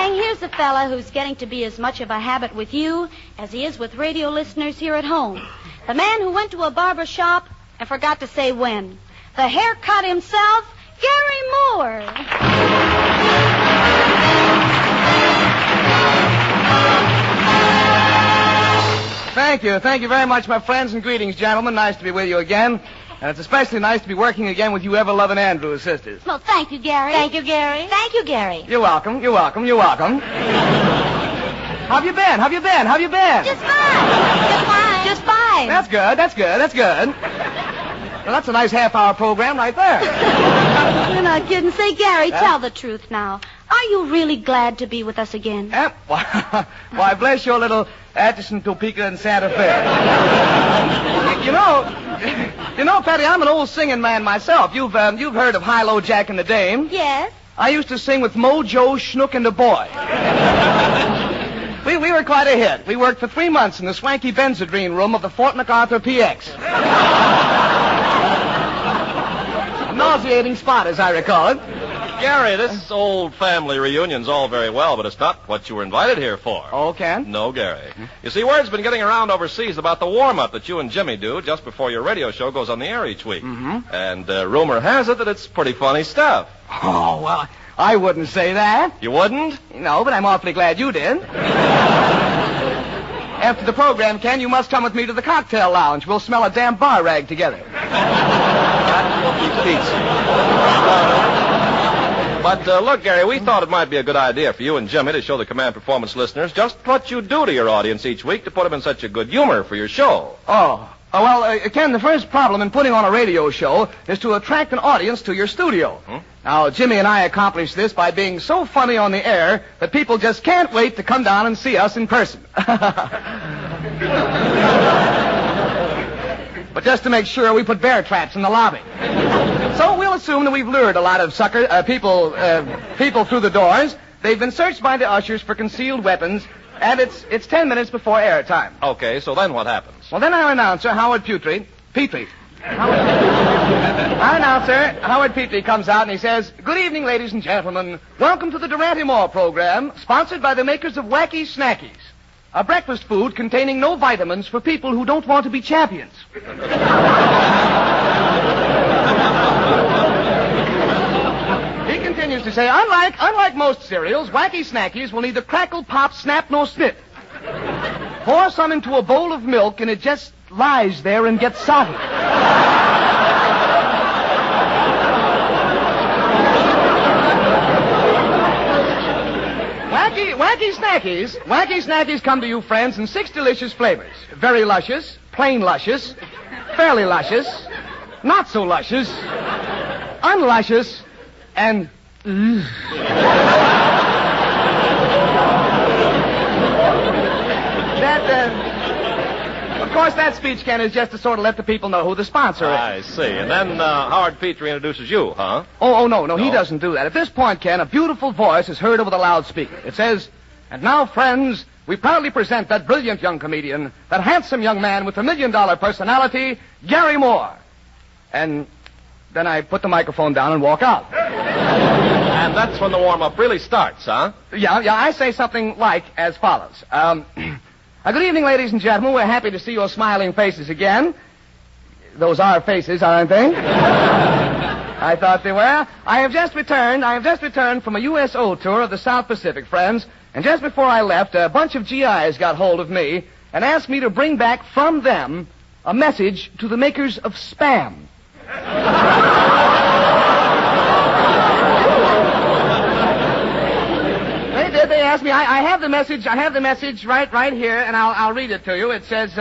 Gang, here's a fella who's getting to be as much of a habit with you as he is with radio listeners here at home. The man who went to a barber shop and forgot to say when. The haircut himself, Garry Moore. Thank you. Thank you very much, my friends, and greetings, gentlemen. Nice to be with you again. And it's especially nice to be working again with you ever-loving Andrews sisters. Well, thank you, Garry. Thank you, Garry. Thank you, Garry. You're welcome. You're welcome. You're welcome. How've you been? How've you been? How've you been? Just fine. Just fine. Just fine. That's good. That's good. That's good. Well, that's a nice half-hour program right there. You're not kidding. Say, Garry, tell the truth now. Are you really glad to be with us again? Why, bless your little Atchison, Topeka, and Santa Fe. You know, Patty, I'm an old singing man myself. You've heard of High-Low Jack and the Dame? Yes. I used to sing with Mojo, Schnook, and the Boy. We were quite a hit. We worked for 3 months in the swanky Benzodrine room of the Fort MacArthur PX. A nauseating spot, as I recall it. Garry, this old family reunion's all very well, but it's not what you were invited here for. Oh, Ken? No, Garry. You see, word's been getting around overseas about the warm-up that you and Jimmy do just before your radio show goes on the air each week. Mm-hmm. And rumor has it that it's pretty funny stuff. Oh, well, I wouldn't say that. You wouldn't? No, but I'm awfully glad you did. After the program, Ken, you must come with me to the cocktail lounge. We'll smell a damn bar rag together. But look, Garry, we thought it might be a good idea for you and Jimmy to show the Command Performance listeners just what you do to your audience each week to put them in such a good humor for your show. Well, Ken, the first problem in putting on a radio show is to attract an audience to your studio. Now, Jimmy and I accomplish this by being so funny on the air that people just can't wait to come down and see us in person. But just to make sure, we put bear traps in the lobby. So we'll assume that we've lured a lot of people through the doors. They've been searched by the ushers for concealed weapons, and it's 10 minutes before airtime. Okay, so then what happens? Well, then our announcer, Howard Petrie, comes out and he says, "Good evening, ladies and gentlemen. Welcome to the Durante program, sponsored by the makers of Wacky Snackies, a breakfast food containing no vitamins for people who don't want to be champions." He continues to say, unlike most cereals, Wacky Snackies will neither crackle, pop, snap, nor snip. Pour some into a bowl of milk and it just lies there and gets soggy. Wacky Snackies come to you, friends, in 6 delicious flavors. Very luscious, plain luscious, fairly luscious, not so luscious, unluscious, and... Of course, that speech, Ken, is just to sort of let the people know who the sponsor is. I see. And then Howard Petrie introduces you, huh? Oh, no, he doesn't do that. At this point, Ken, a beautiful voice is heard over the loudspeaker. It says, "And now, friends, we proudly present that brilliant young comedian, that handsome young man with the $1 million personality, Garry Moore." And then I put the microphone down and walk out. And that's when the warm-up really starts, huh? Yeah, I say something like as follows. Good evening, ladies and gentlemen. We're happy to see your smiling faces again. Those are faces, aren't they? I thought they were. I have just returned from a USO tour of the South Pacific, friends. And just before I left, a bunch of GIs got hold of me and asked me to bring back from them a message to the makers of Spam. They did. They asked me. I have the message. I have the message right here, and I'll read it to you. It says,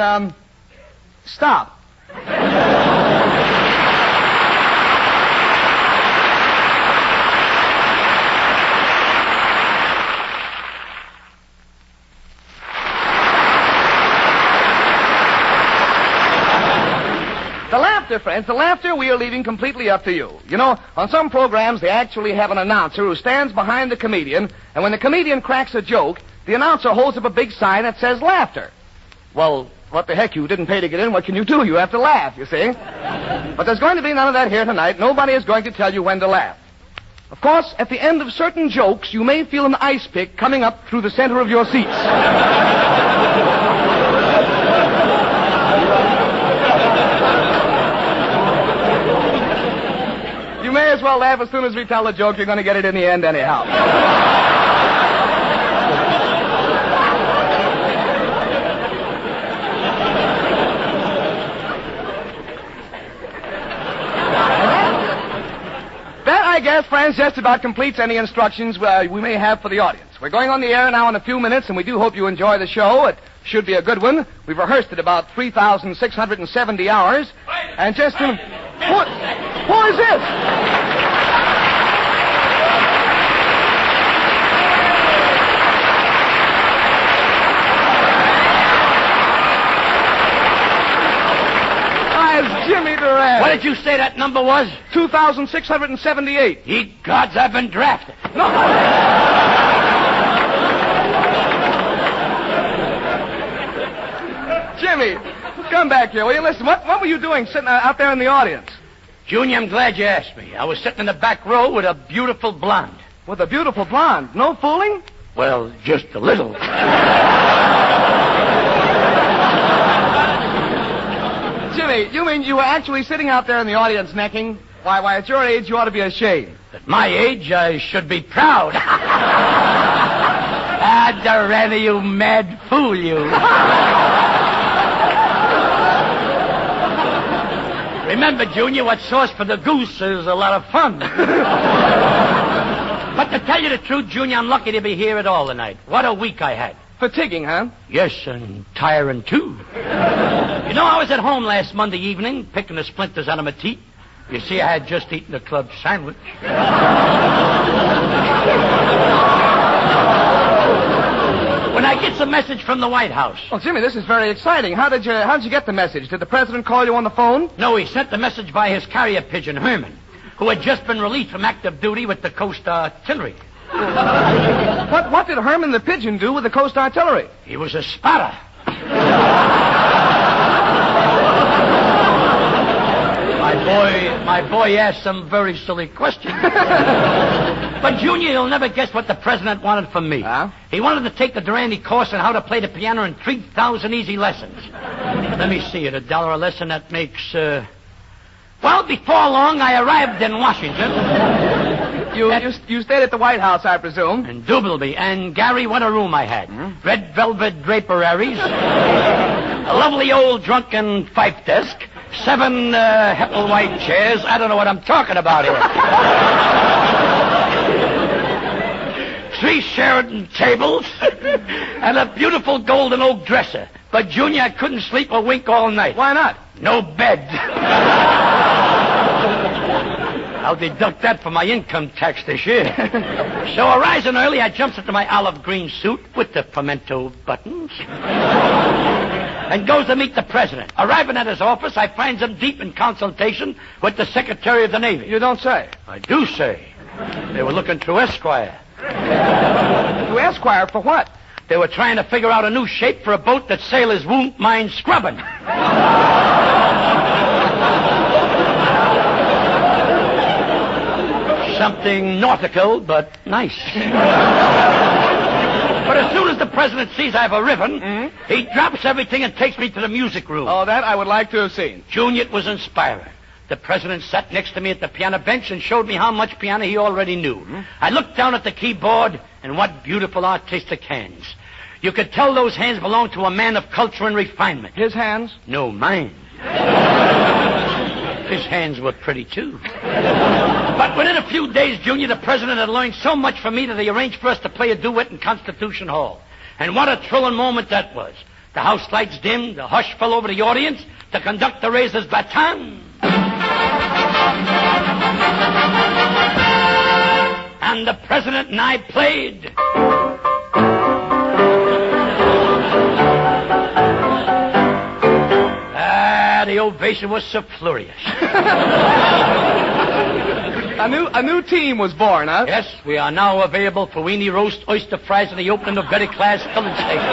"Stop." Friends, the laughter we are leaving completely up to you. You know, on some programs, they actually have an announcer who stands behind the comedian, and when the comedian cracks a joke, the announcer holds up a big sign that says laughter. Well, what the heck, you didn't pay to get in. What can you do? You have to laugh, you see. But there's going to be none of that here tonight. Nobody is going to tell you when to laugh. Of course, at the end of certain jokes, you may feel an ice pick coming up through the center of your seats. You may as well laugh as soon as we tell the joke. You're going to get it in the end anyhow. That, I guess, friends, just about completes any instructions we may have for the audience. We're going on the air now in a few minutes, and we do hope you enjoy the show. It should be a good one. We've rehearsed it about 3,670 hours. And just... Who is this? Jimmy Durante. What did you say that number was? 2,678. Ye gods, I've been drafted. No. Jimmy, come back here, will you? Listen, what were you doing sitting out there in the audience? Junior, I'm glad you asked me. I was sitting in the back row with a beautiful blonde. With a beautiful blonde? No fooling? Well, just a little. Jimmy, you mean you were actually sitting out there in the audience necking? Why, at your age, you ought to be ashamed. At my age, I should be proud. Durante, you mad fool, you. Remember, Junior, what's sauce for the goose is a lot of fun. But to tell you the truth, Junior, I'm lucky to be here at all tonight. What a week I had. Fatiguing, huh? Yes, and tiring, too. You know, I was at home last Monday evening, picking the splinters out of my teeth. You see, I had just eaten a club sandwich. When I get a message from the White House. Well, Jimmy, this is very exciting. How did you get the message? Did the president call you on the phone? No, he sent the message by his carrier pigeon, Herman, who had just been released from active duty with the Coast Artillery. What did Herman the pigeon do with the Coast Artillery? He was a spotter. My boy asked some very silly questions. But, Junior, you'll never guess what the president wanted from me. Huh? He wanted to take the Durante course on how to play the piano in 3,000 easy lessons. Let me see it. $1 a lesson, that makes, Well, before long, I arrived in Washington. You stayed at the White House, I presume. Indubitably. And, Garry, what a room I had. Red velvet draperies, a lovely old drunken fife desk, 7 Hepplewhite chairs. I don't know what I'm talking about here. 3 Sheraton tables, and a beautiful golden oak dresser. But, Junior, I couldn't sleep or wink all night. Why not? No bed. I'll deduct that from my income tax this year. So, arising early, I jumps into my olive green suit with the pimento buttons and goes to meet the president. Arriving at his office, I finds him deep in consultation with the Secretary of the Navy. You don't say. I do say. They were looking through Esquire. Through Esquire for what? They were trying to figure out a new shape for a boat that sailors won't mind scrubbing. Something nautical, but nice. But as soon as the president sees I have a ribbon, he drops everything and takes me to the music room. Oh, that I would like to have seen. Junior, it was inspiring. The president sat next to me at the piano bench and showed me how much piano he already knew. I looked down at the keyboard, and what beautiful artistic hands. You could tell those hands belonged to a man of culture and refinement. His hands? No, mine. His hands were pretty, too. But within a few days, Junior, the president had learned so much from me that he arranged for us to play a duet in Constitution Hall. And what a thrilling moment that was. The house lights dimmed, the hush fell over the audience, the conductor raised his baton. And the president and I played. The ovation was so furious. A new team was born, huh? Yes, we are now available for weenie roast, oyster fries, and the opening of very class filling station.